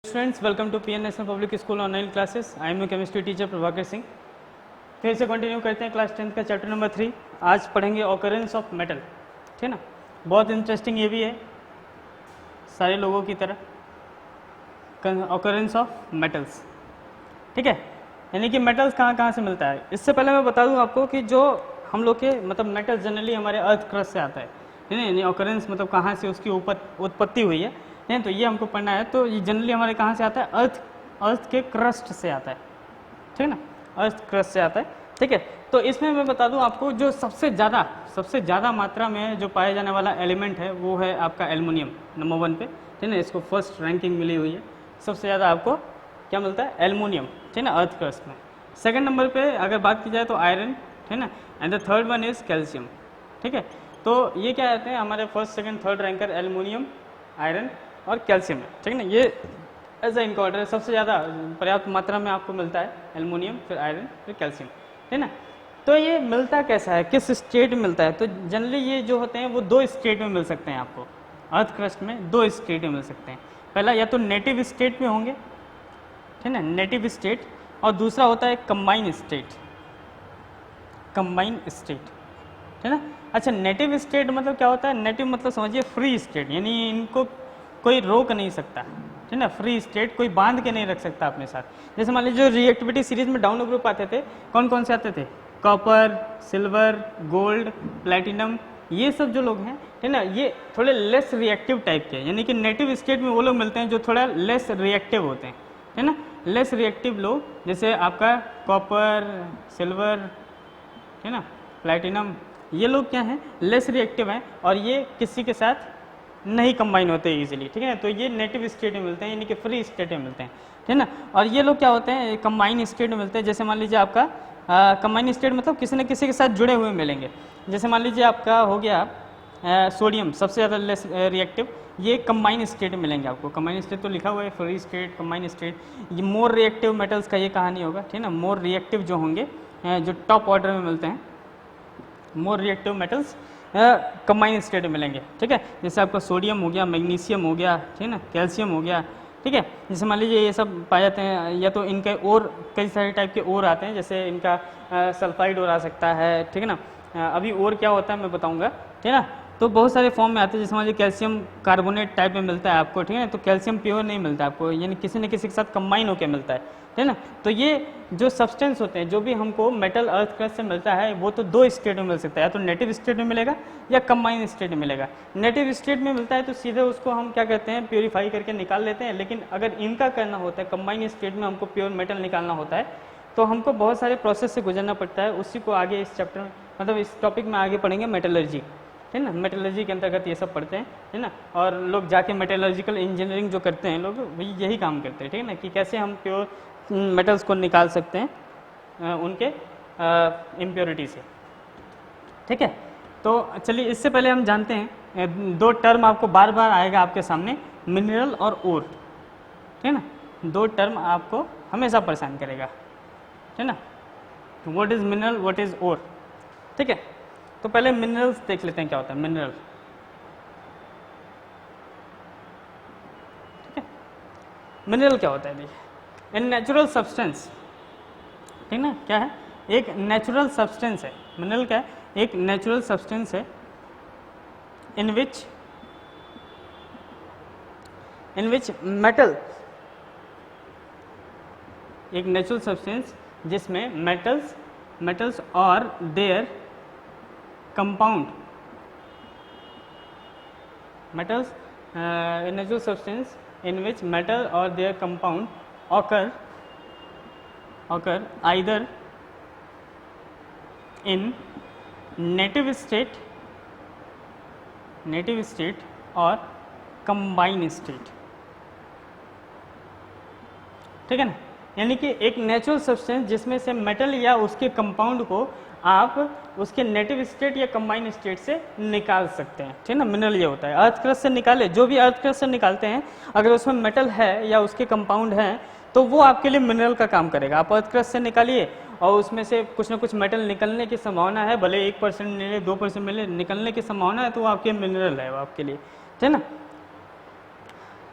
Students, welcome to PN national public school online classes. I am chemistry teacher Prabhakar Singh. फिर से continue करते हैं class 10 का चैप्टर नंबर 3। आज पढ़ेंगे ऑकरेंस ऑफ मेटल, ठीक है ना। बहुत इंटरेस्टिंग ये भी है सारे लोगों की तरह, ऑकरेंस ऑफ मेटल्स, ठीक है। यानी कि मेटल्स कहाँ कहाँ से मिलता है। इससे पहले मैं बता दूँ आपको कि जो हम लोग के मतलब मेटल जनरली हमारे अर्थ क्रस्ट से आता है, ठीक है। यानी ऑकरेंस मतलब कहाँ से उसकी उत्पत्ति हुई है, नहीं तो ये हमको पढ़ना है। तो ये जनरली हमारे कहाँ से आता है, अर्थ के क्रस्ट से आता है, ठीक है ना, अर्थ क्रस्ट से आता है, ठीक है। तो इसमें मैं बता दूं आपको जो सबसे ज़्यादा मात्रा में जो पाया जाने वाला एलिमेंट है वो है आपका एल्युमिनियम, नंबर 1 पे, ठीक है। इसको फर्स्ट रैंकिंग मिली हुई है। सबसे ज़्यादा आपको क्या मिलता है, एल्युमिनियम, ठीक है ना, अर्थ क्रस्ट में। सेकेंड नंबर पे अगर बात की जाए तो आयरन, ठीक है ना, and the third one is calcium, ठीक है। तो ये क्या कहते हैं, हमारे first second third ranker aluminium, iron और कैल्शियम है, ठीक है ना। ये एज ए इनका ऑर्डर है। सबसे ज़्यादा पर्याप्त मात्रा में आपको मिलता है एल्युमिनियम, फिर आयरन, फिर कैल्शियम, ठीक है ना। तो ये मिलता कैसा है, किस स्टेट में मिलता है, तो जनरली ये जो होते हैं वो 2 स्टेट में मिल सकते हैं आपको। अर्थ क्रस्ट में 2 स्टेट में मिल सकते हैं। पहला या तो नेटिव स्टेट में होंगे, ठीक है ना, नेटिव स्टेट, और दूसरा होता है कंबाइन स्टेट, ठीक है ना। अच्छा, नेटिव स्टेट मतलब क्या होता है, नेटिव मतलब समझिए फ्री स्टेट, यानी इनको कोई रोक नहीं सकता, ठीक है ना। फ्री स्टेट कोई बांध के नहीं रख सकता अपने साथ। जैसे मान लीजिए जो रिएक्टिविटी सीरीज में डाउन ग्रुप आते थे, कौन कौन से आते थे, कॉपर, सिल्वर, गोल्ड, प्लेटिनम, ये सब जो लोग हैं, ठीक है ना, ये थोड़े लेस रिएक्टिव टाइप के, यानी कि नेटिव स्टेट में वो लोग मिलते हैं जो थोड़ा लेस रिएक्टिव होते हैं, है ना। लेस रिएक्टिव लोग जैसे आपका कॉपर, सिल्वर, है ना, प्लेटिनम, ये लोग क्या हैं, लेस रिएक्टिव हैं और ये किसी के साथ नहीं कंबाइन होते इजीली, ठीक है। तो ये नेटिव स्टेट में मिलते हैं, यानी कि फ्री स्टेट में मिलते हैं, ठीक है ना। और ये लोग क्या होते हैं, कंबाइन स्टेट में मिलते हैं। जैसे मान लीजिए आपका कंबाइन स्टेट मतलब किसी न किसी के साथ जुड़े हुए मिलेंगे। जैसे मान लीजिए आपका हो गया सोडियम, सबसे ज़्यादा लेस रिएक्टिव, ये कंबाइन स्टेट में मिलेंगे आपको। कंबाइन स्टेट तो लिखा हुआ है, फ्री स्टेट, कंबाइन स्टेट। ये मोर रिएक्टिव मेटल्स का ये कहानी होगा, ठीक है ना। मोर रिएक्टिव जो होंगे, जो टॉप ऑर्डर में मिलते हैं, more reactive metals combine state में मिलेंगे, ठीक है। जैसे आपका सोडियम हो गया, मैग्नीशियम हो गया, ठीक है ना, कैल्शियम हो गया, ठीक है। जैसे मान लीजिए ये सब पाए जाते हैं, या तो इनके और कई सारे टाइप के और आते हैं, जैसे इनका सल्फाइड और आ सकता है, ठीक है ना। अभी और क्या होता है मैं बताऊंगा, ठीक है ना। तो बहुत सारे फॉर्म में आते हैं। जैसे मान लीजिए कैल्शियम कार्बोनेट टाइप में मिलता है आपको, ठीक है ना। तो कैल्शियम प्योर नहीं मिलता है आपको, यानी किसी न किसी के साथ कंबाइन होकर मिलता है, ठीक है ना। तो ये जो सब्सटेंस होते हैं, जो भी हमको मेटल अर्थ क्रस्ट से मिलता है, वो तो 2 स्टेट में मिल सकता है, या तो नेटिव स्टेट में मिलेगा या कंबाइन स्टेट में मिलेगा। नेटिव स्टेट में मिलता है तो सीधे उसको हम क्या कहते हैं, प्योरीफाई करके निकाल लेते हैं। लेकिन अगर इनका करना होता है, कंबाइन स्टेट में हमको प्योर मेटल निकालना होता है, तो हमको बहुत सारे प्रोसेस से गुजरना पड़ता है। उसी को आगे इस चैप्टर में, मतलब इस टॉपिक में आगे पढ़ेंगे, मेटलर्जी, है ना। मेटलर्जी के अंतर्गत ये सब पढ़ते हैं, है ना। और लोग जाके मेटलर्जिकल इंजीनियरिंग जो करते हैं लोग, वही यही काम करते हैं, ठीक है ना, कि कैसे हम प्योर मेटल्स को निकाल सकते हैं उनके इम्प्योरिटी से, ठीक है। तो चलिए, इससे पहले हम जानते हैं 2 टर्म आपको बार बार आएगा आपके सामने, मिनरल और ओर, ठीक है ना। 2 टर्म आपको हमेशा परेशान करेगा, ठीक है ना। What is mineral, what is ore, ठीक है। तो पहले मिनरल्स देख लेते हैं क्या होता है मिनरल, ठीक है। मिनरल क्या होता है, देखिए, इन नेचुरल सब्सटेंस, ठीक ना, क्या है, एक नेचुरल सब्सटेंस है। मिनरल क्या है, एक नेचुरल सब्सटेंस है इन विच मेटल, एक नेचुरल सब्सटेंस जिसमें मेटल्स और there compound, metals a natural substance in which metal or their compound occur either in native state or combined state, ठीक है ना। यानी कि एक नेचुरल सब्सटेंस जिसमें से मेटल या उसके कंपाउंड को आप उसके नेटिव स्टेट या कंबाइन स्टेट से निकाल सकते हैं, ठीक है ना। मिनरल ये होता है। अर्थ क्रस्ट से निकाले, जो भी अर्थ क्रस्ट से निकालते हैं, अगर उसमें मेटल है या उसके कंपाउंड हैं, तो वो आपके लिए मिनरल का काम करेगा। आप अर्थ क्रस्ट से निकालिए और उसमें से कुछ ना कुछ मेटल निकलने की संभावना है, भले 1% मिले, 2% मिले, निकलने की संभावना है, तो वो आपके मिनरल है, वो आपके लिए, ठीक है ना।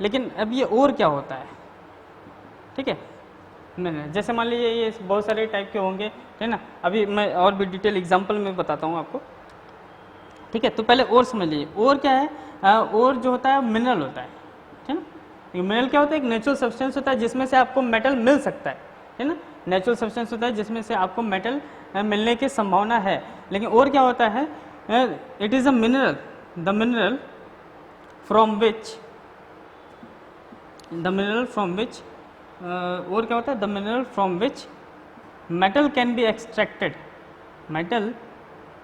लेकिन अब ये और क्या होता है, ठीक है। मिनरल जैसे मान लीजिए ये बहुत सारे टाइप के होंगे, है ना। अभी मैं और भी डिटेल एग्जांपल में बताता हूँ आपको, ठीक है। तो पहले ओर समझ लीजिए, ओर क्या है। ओर जो होता है मिनरल होता है, ठीक है। मिनरल क्या होता है, एक नेचुरल सब्सटेंस होता है जिसमें से आपको मेटल मिल सकता है ना। नेचुरल सब्सटेंस होता है जिसमें से आपको मेटल मिलने की संभावना है। लेकिन ओर क्या होता है, it is a mineral, the mineral from which और क्या होता है, the mineral from which metal can be extracted, metal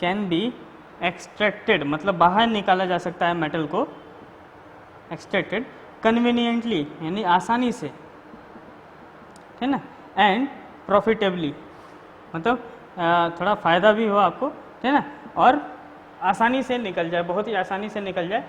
can be extracted मतलब बाहर निकाला जा सकता है मेटल को, एक्सट्रैक्टेड कन्वीनियंटली यानी आसानी से, है ना, एंड प्रॉफिटेबली मतलब थोड़ा फ़ायदा भी हो आपको, है ना, और आसानी से निकल जाए, बहुत ही आसानी से निकल जाए।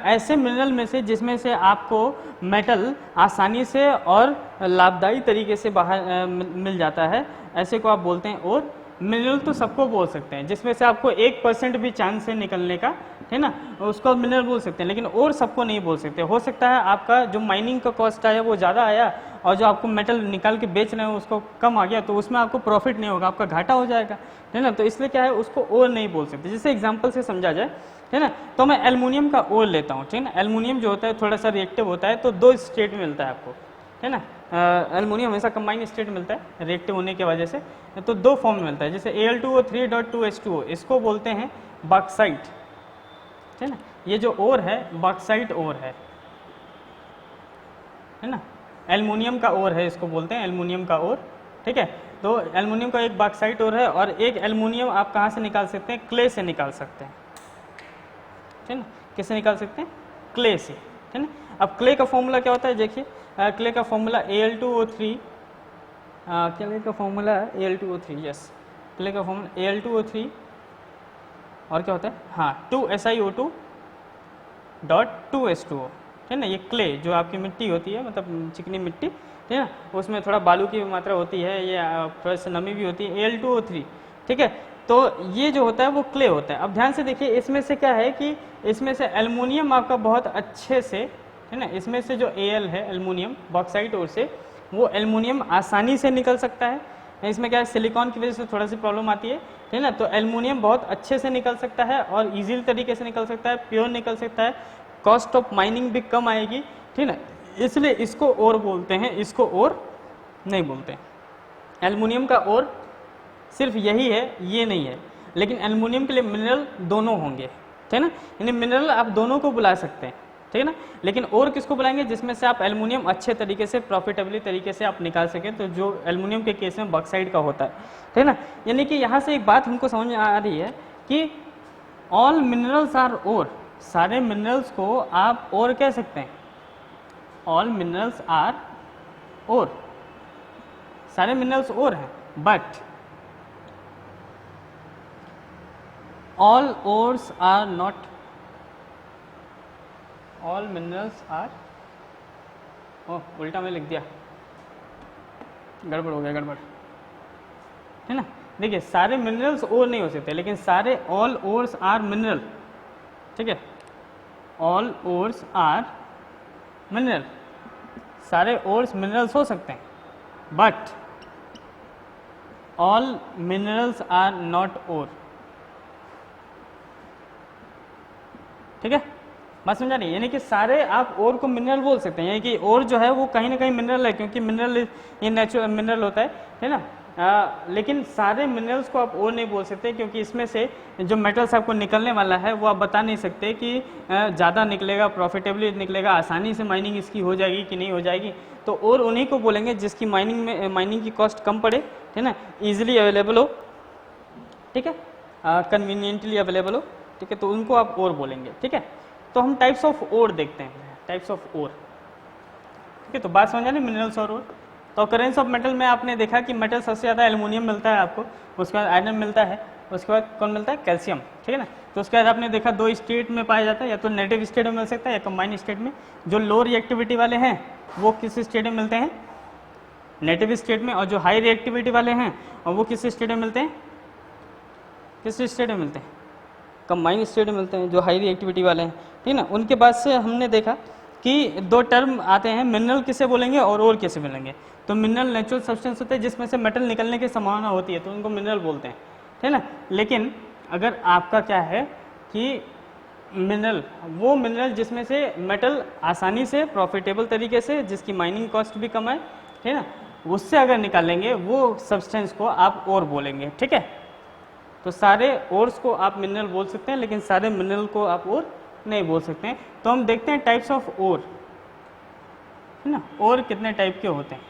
ऐसे मिनरल में से जिसमें से आपको मेटल आसानी से और लाभदायी तरीके से बाहर मिल जाता है, ऐसे को आप बोलते हैं ओर। मिनरल तो सबको बोल सकते हैं जिसमें से आपको 1% भी चांस है निकलने का, है ना, उसको मिनरल बोल सकते हैं। लेकिन और सबको नहीं बोल सकते। हो सकता है आपका जो माइनिंग का कॉस्ट आया वो ज़्यादा आया और जो आपको मेटल निकाल के बेच रहे हैं उसको कम आ गया, तो उसमें आपको प्रॉफिट नहीं होगा, आपका घाटा हो जाएगा, है ना। तो इसलिए क्या है, उसको और नहीं बोल सकते। जैसे एग्जाम्पल से समझा जाए, है ना, तो मैं एल्युमिनियम का ओर लेता हूँ, ठीक है ना। एल्युमिनियम जो होता है थोड़ा सा रिएक्टिव होता है, तो 2 स्टेट में मिलता है आपको, है ना। एल्युमिनियम हमेशा कंबाइन स्टेट मिलता है रिएक्टिव होने की वजह से, तो 2 फॉर्म में मिलता है। जैसे Al2O3.2H2O इसको बोलते हैं बॉक्साइट, है ना। ये जो ओर है बॉक्साइट ओर है ना। एल्युमिनियम का ओर है, इसको बोलते हैं एल्युमिनियम का ओर, ठीक है। तो एल्युमिनियम का एक बॉक्साइट ओर है और एक एल्युमिनियम आप कहाँ से निकाल सकते हैं, क्ले से निकाल सकते हैं, ठीक है ना। किससे निकाल सकते हैं, क्ले से, है ना। अब क्ले का फॉर्मूला क्या होता है, देखिए क्ले का फॉर्मूला Al2O3, क्ले का फॉर्मूला Al2O3, यस, क्ले का फॉर्मूला Al2O3 और क्या होता है, हाँ 2SiO2.2H2O, है ना। ये क्ले जो आपकी मिट्टी होती है, मतलब चिकनी मिट्टी, ठीक है ना, उसमें थोड़ा बालू की मात्रा होती है, ये थोड़ा सा नमी भी होती है, Al2O3, ठीक है। तो ये जो होता है वो क्ले होता है। अब ध्यान से देखिए, इसमें से क्या है कि इसमें से एल्युमिनियम आपका बहुत अच्छे से, है ना, इसमें से जो Al है एल्युमिनियम बॉक्साइट ओर से, वो एल्युमिनियम आसानी से निकल सकता है। इसमें क्या है, सिलिकॉन की वजह से थोड़ा सी प्रॉब्लम आती है, ठीक है ना। तो एल्युमिनियम बहुत अच्छे से निकल सकता है और इजीली तरीके से निकल सकता है, प्योर निकल सकता है, कॉस्ट ऑफ माइनिंग भी कम आएगी, ठीक है ना। इसलिए इसको ओर बोलते हैं, इसको ओर नहीं बोलते। एल्युमिनियम का ओर सिर्फ यही है, ये नहीं है। लेकिन एल्युमिनियम के लिए मिनरल दोनों होंगे, ठीक है ना। यानी मिनरल आप दोनों को बुला सकते हैं, ठीक है ना। लेकिन और किसको बुलाएंगे, जिसमें से आप एल्युमिनियम अच्छे तरीके से प्रॉफिटेबली तरीके से आप निकाल सकें, तो जो एल्युमिनियम के केस में बॉक्साइट का होता है, ठीक है ना। यानी कि यहाँ से एक बात हमको समझ में आ रही है कि ऑल मिनरल्स आर ओर, सारे मिनरल्स को आप ओर कह सकते हैं। ऑल मिनरल्स आर ओर, सारे मिनरल्स ओर हैं, but all ores are not, all minerals are, उल्टा में लिख दिया, गड़बड़ हो गया, गड़बड़, है ना। देखिए सारे मिनरल्स ओर नहीं हो सकते, लेकिन सारे ऑल ओर्स आर मिनरल, ठीक है। ऑल ओर्स आर मिनरल, सारे ओर्स मिनरल्स हो सकते हैं, but all minerals are not ore, ठीक है। बात समझा नहीं, यानी कि सारे आप ओर को मिनरल बोल सकते हैं, यानी कि ओर जो है वो कहीं ना कहीं मिनरल है, क्योंकि मिनरल ये नेचुरल मिनरल होता है ना। लेकिन सारे मिनरल्स को आप ओर नहीं बोल सकते, क्योंकि इसमें से जो मेटल्स आपको निकलने वाला है वो आप बता नहीं सकते कि ज़्यादा निकलेगा, प्रॉफिटेबली निकलेगा, आसानी से माइनिंग इसकी हो जाएगी कि नहीं हो जाएगी। तो और उन्हीं को बोलेंगे जिसकी माइनिंग की कॉस्ट कम पड़े, ठीक है ना, ईजिली अवेलेबल हो, ठीक है, कन्वीनियंटली अवेलेबल हो, ठीक है, तो उनको आप ओर बोलेंगे, ठीक है। तो हम टाइप्स ऑफ ओर देखते हैं, टाइप्स ऑफ ओर, ठीक है। तो बात समझा नहीं, मिनरल्स और ओर। तो ऑकरेंस ऑफ मेटल में आपने देखा कि मेटल सबसे ज़्यादा एल्युमिनियम मिलता है आपको, उसके बाद आयरन मिलता है, उसके बाद कौन मिलता है, कैल्शियम, ठीक है ना। तो उसके बाद आपने देखा 2 स्टेट में पाया जाता है, या तो नेटिव स्टेट में मिल सकता है या कंबाइंड स्टेट में। जो लो रिएक्टिविटी वाले हैं वो किस स्टेट में मिलते हैं, नेटिव स्टेट में, और जो हाई रिएक्टिविटी वाले हैं और वो किस स्टेट में मिलते हैं, किस स्टेट में मिलते हैं, कंबाइंड स्टेट में मिलते हैं, जो हाई रिएक्टिविटी वाले हैं, ठीक है ना। उनके बाद से हमने देखा कि दो टर्म आते हैं, मिनरल किसे बोलेंगे और ओर किसे बोलेंगे। तो मिनरल नेचुरल सब्सटेंस होते हैं जिसमें से मेटल निकलने की संभावना होती है, तो उनको मिनरल बोलते हैं, ठीक है ना। लेकिन अगर आपका क्या है कि मिनरल, वो मिनरल जिसमें से मेटल आसानी से प्रॉफिटेबल तरीके से, जिसकी माइनिंग कॉस्ट भी कम है, ठीक है ना, उससे अगर निकालेंगे वो सब्सटेंस को आप ओर बोलेंगे, ठीक है। तो सारे ओर्स को आप मिनरल बोल सकते हैं, लेकिन सारे मिनरल को आप ओर नहीं बोल सकते हैं। तो हम देखते हैं टाइप्स ऑफ ओर, है ना, ओर कितने टाइप के होते हैं,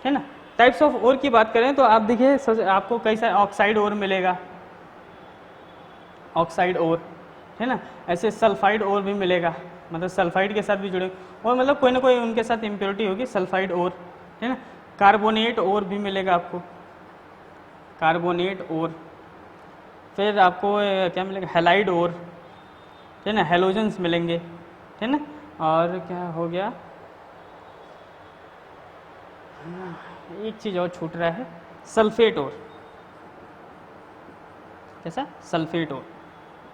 है ना। टाइप्स ऑफ ओर की बात करें तो आप देखिए आपको कई सारे ऑक्साइड ओर मिलेगा, ऑक्साइड ओर, है ना। ऐसे सल्फाइड ओर भी मिलेगा, मतलब सल्फाइड के साथ भी जुड़े, और मतलब कोई ना कोई उनके साथ इम्प्योरिटी होगी, सल्फाइड ओर, है ना। कार्बोनेट ओर भी मिलेगा आपको, कार्बोनेट ओर। फिर आपको क्या मिलेगा, हैलाइड ओर, है ना, हेलोजेंस मिलेंगे, है ना। और क्या हो गया, एक चीज़ और छूट रहा है, सल्फेट ओर, कैसा, सल्फेट ओर,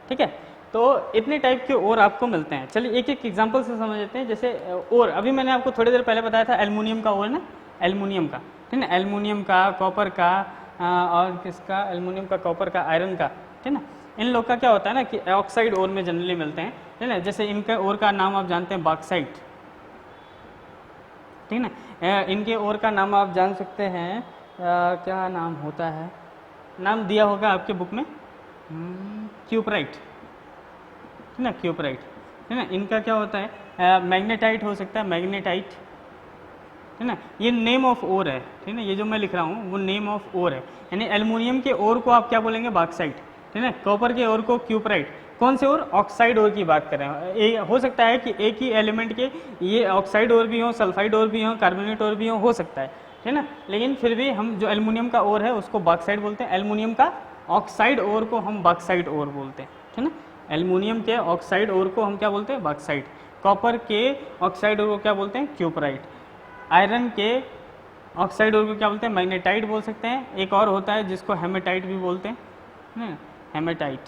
ठीक है। तो इतने टाइप के ओर आपको मिलते हैं। चलिए एक एक एग्जांपल से समझ लेते हैं। जैसे ओर, अभी मैंने आपको थोड़ी देर पहले बताया था एल्युमिनियम का ओर ना, एल्युमिनियम का, ठीक है ना, एल्युमिनियम का, कॉपर का, और किसका, एल्युमिनियम का, कॉपर का, आयरन का, ठीक है ना। इन लोग का क्या होता है ना कि ऑक्साइड ओर में जनरली मिलते हैं, ठीक है ना। जैसे इनका ओर का नाम आप जानते हैं बॉक्साइट, ठीक है ना। इनके ओर का नाम आप जान सकते हैं, क्या नाम होता है, नाम दिया होगा आपके बुक में, क्यूपराइट, है ना, क्यूपराइट, है ना। इनका क्या होता है, मैग्नेटाइट हो सकता है, मैग्नेटाइट, है ना। ये नेम ऑफ ओर है, ठीक है ना, ये जो मैं लिख रहा हूँ वो नेम ऑफ ओर है। यानी एल्युमिनियम के ओर को आप क्या बोलेंगे, बॉक्साइट, ठीक है ना। कॉपर के ओर को क्यूपराइट। कौन से ओर, ऑक्साइड ओर की बात कर रहे हैं। हो सकता है कि एक ही एलिमेंट के ये ऑक्साइड ओर भी हो, सल्फाइड ओर भी हो, कार्बोनेट ओर भी हो सकता है ना। लेकिन फिर भी हम जो एल्युमिनियम का ओर है उसको बॉक्साइड बोलते हैं, एल्युमिनियम का ऑक्साइड ओर को हम बॉक्साइड ओर बोलते हैं, ठीक है ना। एल्युमिनियम के ऑक्साइड ओर को हम क्या बोलते हैं, बॉक्साइड। कॉपर के ऑक्साइड ओर को क्या बोलते हैं, क्यूपराइट। आयरन के ऑक्साइड ओर को क्या बोलते हैं, मैग्नेटाइट बोल सकते हैं। एक और होता है जिसको हेमेटाइट भी बोलते हैं, ना, हेमेटाइट,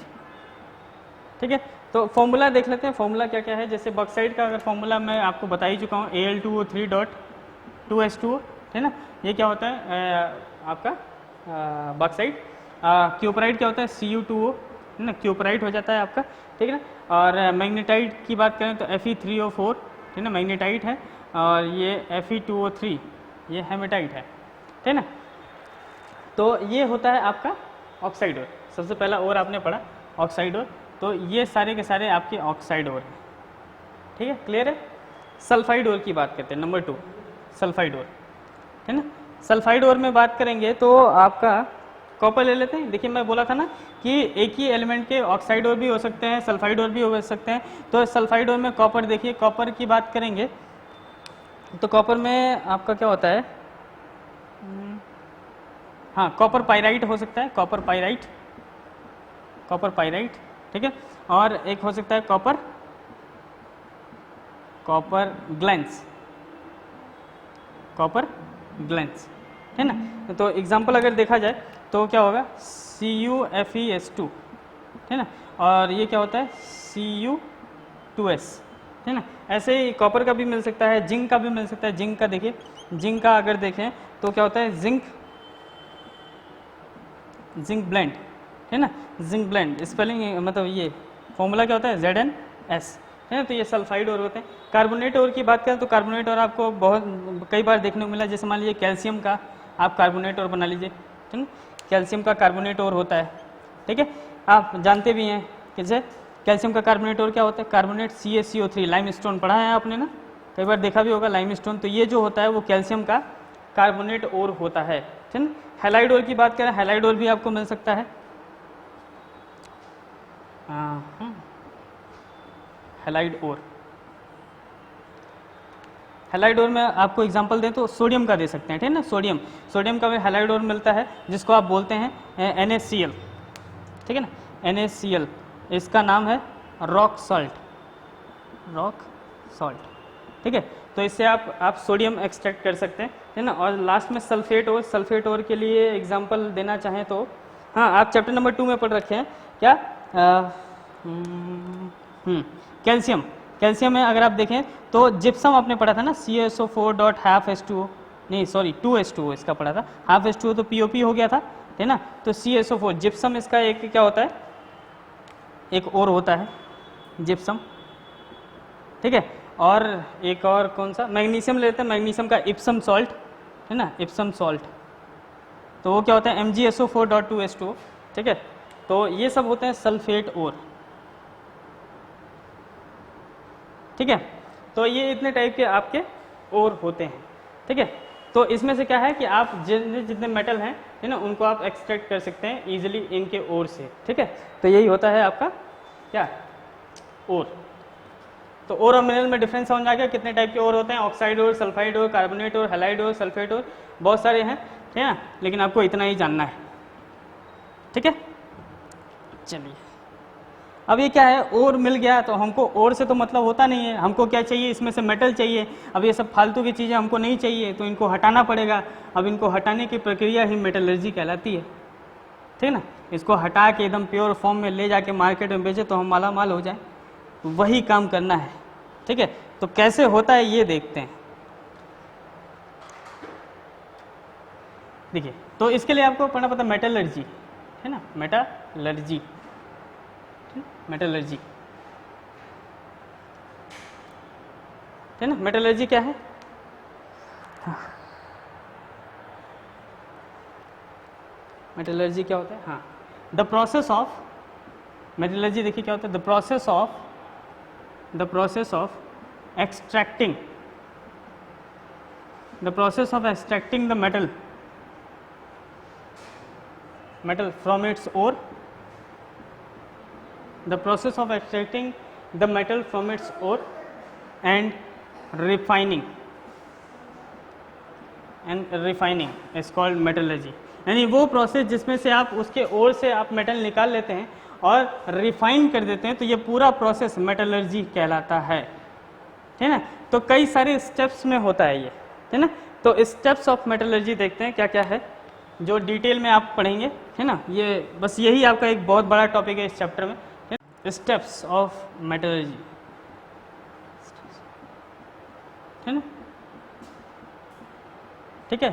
ठीक है। तो फॉर्मूला देख लेते हैं, फॉर्मूला क्या क्या है। जैसे बॉक्साइड का अगर फॉर्मूला मैं आपको बता ही चुका हूँ, Al2O3.2H2O, है ना। ये क्या होता है आपका बॉक्साइड। क्यूपराइट क्या होता है, Cu2O, है ना, क्यूपराइट हो जाता है आपका, ठीक है ना। और मैग्नेटाइट की बात करें तो Fe3O4, ठीक है ना, मैग्नेटाइट है। और ये Fe2O3 ये हेमेटाइट है, ठीक है ना। तो ये होता है आपका ऑक्साइड ओर। सबसे पहला ओर आपने पढ़ा ऑक्साइड ओर, तो ये सारे के सारे आपके ऑक्साइड ओर हैं, ठीक है, क्लियर है। सल्फाइड ओर की बात करते हैं, नंबर 2 सल्फाइड ओर, है ना। सल्फाइड ओर में बात करेंगे तो आपका कॉपर ले लेते हैं। देखिए मैं बोला था ना कि एक ही एलिमेंट के ऑक्साइड ओर भी हो सकते हैं, सल्फाइड ओर भी हो सकते हैं। तो सल्फाइड ओर में कॉपर, देखिए कॉपर की बात करेंगे तो कॉपर में आपका क्या होता है, हाँ कॉपर पाइराइट हो सकता है, कॉपर पाइराइट, कॉपर पाइराइट, ठीक है। और एक हो सकता है copper, copper glance, copper glance, है ना। तो एग्जांपल अगर देखा जाए तो क्या होगा, CuFeS2, है ना। और ये क्या होता है, Cu2S, है ना। ऐसे ही कॉपर का भी मिल सकता है, जिंक का भी मिल सकता है। जिंक का देखिए, जिंक का अगर देखें तो क्या होता है, जिंक, जिंक ब्लेंड, है ना, जिंक ब्लेंड। स्पेलिंग मतलब ये फॉर्मूला क्या होता है, ZnS, है ना। तो ये सल्फाइड ओर होते हैं। कार्बोनेट ओर की बात करें तो कार्बोनेट ओर आपको बहुत कई बार देखने को मिला। जैसे मान लीजिए कैल्शियम का आप कार्बोनेट ओर बना लीजिए, ठीक है, कैल्शियम का कार्बोनेट ओर होता है, ठीक है। आप जानते भी हैं कि जैसे कैल्शियम का कार्बोनेट ओर क्या होता है, कार्बोनेट CaCO3, लाइमस्टोन पढ़ा है आपने ना, कई बार देखा भी होगा लाइमस्टोन। तो ये जो होता है वो कैल्शियम का कार्बोनेट ओर होता है, ठीक है। हैलाइड ओर की बात करें, हैलाइड ओर भी आपको मिल सकता है, हैलाइड ओर। हैलाइड ओर में आपको एग्जांपल दें तो सोडियम का दे सकते हैं, ठीक है ना। सोडियम, सोडियम का भी हैलाइड ओर मिलता है जिसको आप बोलते हैं NaCl, ठीक है ना, NaCl। इसका नाम है रॉक सॉल्ट, रॉक सॉल्ट, ठीक है। तो इससे आप सोडियम एक्सट्रैक्ट कर सकते हैं, है ना। और लास्ट में सल्फेट ओर, सल्फेट ओर के लिए एग्जांपल देना चाहें तो हाँ, आप चैप्टर नंबर 2 में पढ़ रखे हैं क्या, कैल्शियम, कैल्शियम में अगर आप देखें तो जिप्सम आपने पढ़ा था ना, CaSO4 डॉट हाफ H2O, नहीं सॉरी 2H2O इसका पढ़ा था, हाफ H2O तो POP हो गया था, है ना। तो CaSO4 जिप्सम इसका एक क्या होता है, एक और होता है जिप्सम, ठीक है। और एक और कौन सा, मैग्नीशियम लेते हैं, मैग्नीशियम का इप्सम सॉल्ट, है ना, इप्सम सॉल्ट, तो वो क्या होता है MgSO4 डॉट 2H2O, ठीक है। तो ये सब होते हैं सल्फेट और, ठीक है। तो ये इतने टाइप के आपके और होते हैं, ठीक है। तो इसमें से क्या है कि आप जितने जितने मेटल हैं, है ना, उनको आप एक्सट्रैक्ट कर सकते हैं इजीली इनके ओर से, ठीक है। तो यही होता है आपका क्या, ओर। तो ओर और मिनरल में डिफरेंस समझ आ गया, कितने टाइप के ओर होते हैं, ऑक्साइड ओर, सल्फाइड ओर, कार्बोनेट ओर, हैलाइड ओर, सल्फेट ओर, बहुत सारे हैं, ठीक है ना, लेकिन आपको इतना ही जानना है, ठीक है। चलिए अब ये क्या है, ओर मिल गया, तो हमको ओर से तो मतलब होता नहीं है, हमको क्या चाहिए, इसमें से मेटल चाहिए। अब ये सब फालतू की चीज़ें हमको नहीं चाहिए, तो इनको हटाना पड़ेगा। अब इनको हटाने की प्रक्रिया ही मेटलर्जी कहलाती है, ठीक है ना। इसको हटा के एकदम प्योर फॉर्म में ले जाके मार्केट में बेचे तो हम माला माल हो जाए, वही काम करना है, ठीक है। तो कैसे होता है ये देखते हैं। देखिए, तो इसके लिए आपको पढ़ना पड़ता है मेटलर्जी, है ना, मेटलर्जी, मेटलर्जी, है ना। मेटलर्जी क्या है, मेटलर्जी क्या होता है, हाँ, द प्रोसेस ऑफ, मेटलर्जी देखिए क्या होता है, the process of extracting, the process of extracting the metal from its ore, the process of extracting the metal from its ore and refining is called metallurgy। यानी वो process जिसमें से आप उसके ओर से आप मेटल निकाल लेते हैं और रिफाइन कर देते हैं, तो ये पूरा प्रोसेस मेटलर्जी कहलाता है, ठीक है ना। तो कई सारे स्टेप्स में होता है ये, है ना। तो स्टेप्स ऑफ मेटलर्जी देखते हैं क्या क्या है, जो डिटेल में आप पढ़ेंगे, है ना। ये बस यही आपका एक बहुत बड़ा टॉपिक है इस चैप्टर में, स्टेप्स ऑफ मेटलर्जी, है ना, ठीक है।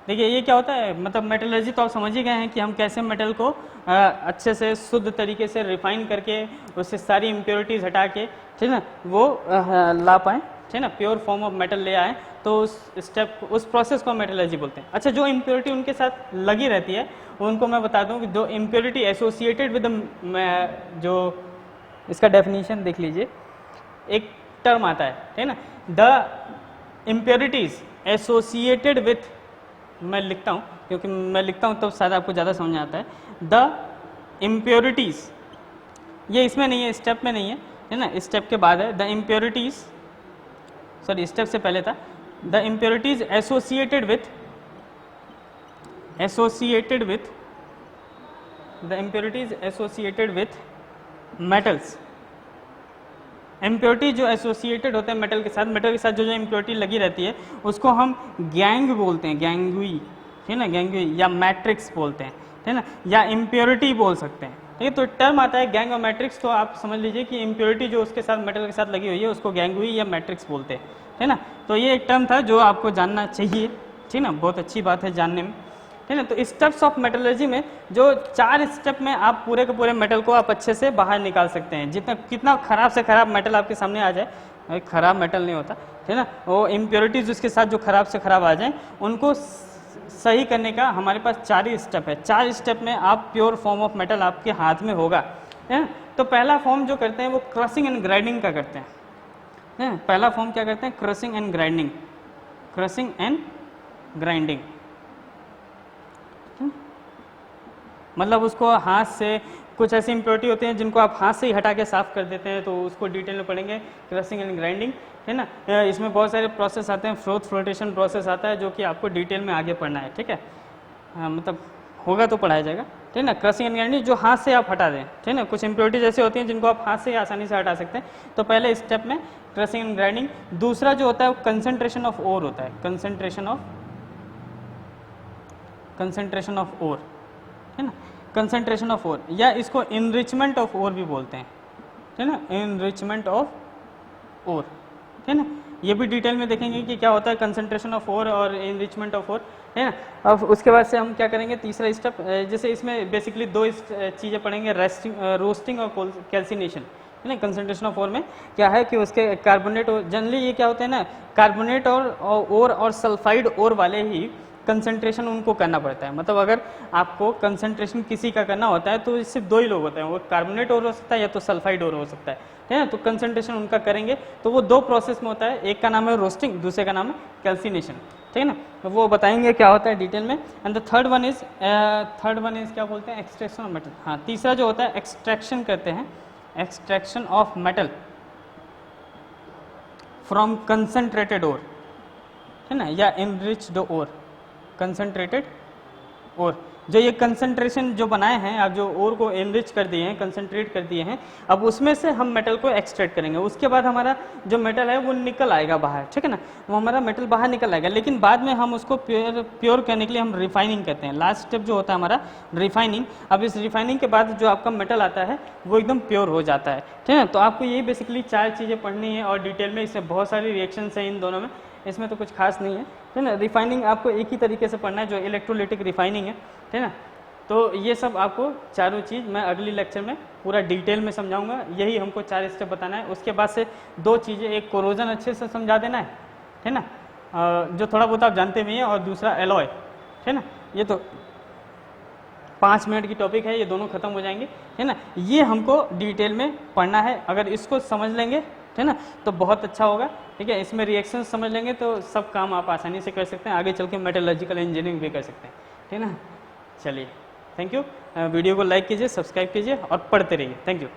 देखिए ये क्या होता है, मतलब मेटलर्जी तो आप समझ ही गए हैं कि हम कैसे मेटल को अच्छे से शुद्ध तरीके से रिफाइन करके उससे सारी इम्प्योरिटीज़ हटा के, ठीक है ना, वो ला पाएँ, ठीक है ना, प्योर फॉर्म ऑफ मेटल ले आए, तो उस स्टेप, उस प्रोसेस को मेटलर्जी बोलते हैं। अच्छा, जो इम्प्योरिटी उनके साथ लगी रहती है उनको मैं बता दूं कि जो इम्प्योरिटी एसोसिएटेड विद, जो इसका डेफिनेशन देख लीजिए, एक टर्म आता है ना, द इम्प्योरिटीज एसोसिएटेड विथ, मैं लिखता हूँ क्योंकि मैं लिखता हूँ तो शायद आपको ज़्यादा समझ में आता है, द इम्प्योरिटीज, ये इसमें नहीं है, स्टेप में नहीं है ना, स्टेप के बाद है, द इम्प्योरिटीज, सॉरी स्टेप से पहले था, the impurities associated with the impurities associated with metals, impurity जो एसोसिएटेड होते हैं मेटल के साथ, जो इम्प्योरिटी लगी रहती है उसको हम गैंग बोलते हैं, गैंगुई, है ना, गैंगुई या मैट्रिक्स बोलते हैं, है ना, या इम्प्योरिटी बोल सकते हैं, ठीक है। तो टर्म आता है गैंग और मैट्रिक्स, तो आप समझ लीजिए कि इम्प्योरिटी जो उसके साथ मेटल के साथ लगी हुई है उसको गैंगुई या मैट्रिक्स बोलते हैं, है ना। तो ये एक टर्म था जो आपको जानना चाहिए, ठीक ना, बहुत अच्छी बात है जानने में, ठीक है ना। तो स्टेप्स ऑफ मेटलर्जी में जो 4 स्टेप में आप पूरे के पूरे मेटल को आप अच्छे से बाहर निकाल सकते हैं, जितना कितना खराब से खराब मेटल आपके सामने आ जाए, खराब मेटल नहीं होता, है ना, वो इम्प्योरिटीज उसके साथ जो खराब से खराब आ जाए उनको सही करने का हमारे पास 4 ही स्टेप है। 4 स्टेप में आप प्योर फॉर्म ऑफ मेटल आपके हाथ में होगा, है ना। तो पहला फॉर्म जो करते हैं वो क्रशिंग एंड ग्राइंडिंग का करते हैं, पहला फॉर्म क्या करते हैं, crushing and grinding, crushing and grinding, मतलब उसको हाथ से, कुछ ऐसी इम्प्योरिटी होती हैं जिनको आप हाथ से ही हटा के साफ कर देते हैं, तो उसको डिटेल में पढ़ेंगे, क्रशिंग एंड ग्राइंडिंग, है ना। इसमें बहुत सारे प्रोसेस आते हैं, फ्लोटेशन प्रोसेस आता है जो कि आपको डिटेल में आगे पढ़ना है, ठीक है। मतलब होगा तो पढ़ाया जाएगा, ठीक है ना। क्रशिंग एंड ग्राइंडिंग जो हाथ से आप हटा दें, ठीक है ना, कुछ इम्प्योरिटीज ऐसी होती हैं जिनको आप हाथ से आसानी से हटा सकते हैं, तो पहले स्टेप में क्रशिंग एंड ग्राइंडिंग। दूसरा जो होता है वो कंसंट्रेशन ऑफ ओर होता है, कंसंट्रेशन ऑफ ओर, है ना, कंसंट्रेशन ऑफ ओर, या इसको इनरिचमेंट ऑफ ओर भी बोलते हैं, है ना, इनरिचमेंट ऑफ ओर, है ना। ये भी डिटेल में देखेंगे कि क्या होता है कंसंट्रेशन ऑफ ओर और इनरिचमेंट ऑफ ओर, है ना। अब उसके बाद से हम क्या करेंगे, तीसरा स्टेप, जैसे इसमें बेसिकली दो चीज़ें पढ़ेंगे, रोस्टिंग और कैल्सिनेशन, है ना। कंसंट्रेशन ऑफ ओर में क्या है कि उसके कार्बोनेट, जनरली ये क्या होते हैं ना, कार्बोनेट और सल्फाइड ओर वाले ही कंसंट्रेशन उनको करना पड़ता है। मतलब अगर आपको कंसंट्रेशन किसी का करना होता है तो सिर्फ दो ही लोग होते हैं, वो कार्बोनेट ओर हो सकता है या तो सल्फाइड ओर हो सकता है ना। तो कंसंट्रेशन उनका करेंगे तो वो दो प्रोसेस में होता है, एक का नाम है रोस्टिंग, दूसरे का नाम है कैल्सिनेशन, ठीक है ना। तो वो बताएंगे क्या होता है डिटेल में। And the third one is क्या बोलते हैं, एक्सट्रैक्शन ऑफ मेटल। हाँ, तीसरा जो होता है एक्सट्रैक्शन करते हैं, extraction of metal from concentrated ore, है ना, या इनरिच्ड ओर, कंसंट्रेटेड ओर। जो ये कंसंट्रेशन जो बनाए हैं, आप जो ओर को एनरिच कर दिए हैं, कंसंट्रेट कर दिए हैं, अब उसमें से हम मेटल को एक्सट्रैक्ट करेंगे। उसके बाद हमारा जो मेटल है वो निकल आएगा बाहर, ठीक है ना, वो हमारा मेटल बाहर निकल आएगा। लेकिन बाद में हम उसको प्योर करने के लिए हम रिफाइनिंग करते हैं। लास्ट स्टेप जो होता है हमारा रिफाइनिंग। अब इस रिफाइनिंग के बाद जो आपका मेटल आता है वो एकदम प्योर हो जाता है, ठीक है ना। तो आपको यही बेसिकली 4 चीज़ें पढ़नी है और डिटेल में, इसमें बहुत सारी रिएक्शंस हैं इन दोनों में, इसमें तो कुछ खास नहीं है, ठीक है ना। रिफाइनिंग आपको एक ही तरीके से पढ़ना है जो इलेक्ट्रोलिटिक रिफाइनिंग है, ठीक है ना। तो ये सब आपको चारों चीज़ मैं अगली लेक्चर में पूरा डिटेल में समझाऊंगा। यही हमको 4 स्टेप बताना है। उसके बाद से 2 चीज़ें, एक कोरोजन अच्छे से समझा देना है, ठीक है ना, जो थोड़ा बहुत आप जानते भी हैं, और दूसरा एलॉय, ठीक है ना। ये तो 5 मिनट की टॉपिक है, ये दोनों खत्म हो जाएंगे, है ना। ये हमको डिटेल में पढ़ना है। अगर इसको समझ लेंगे, ठीक है ना, तो बहुत अच्छा होगा, ठीक है। इसमें रिएक्शन समझ लेंगे तो सब काम आप आसानी से कर सकते हैं, आगे चल के मेटलर्जिकल इंजीनियरिंग भी कर सकते हैं, ठीक है ना। चलिए, थैंक यू। वीडियो को लाइक कीजिए, सब्सक्राइब कीजिए और पढ़ते रहिए। Thank you.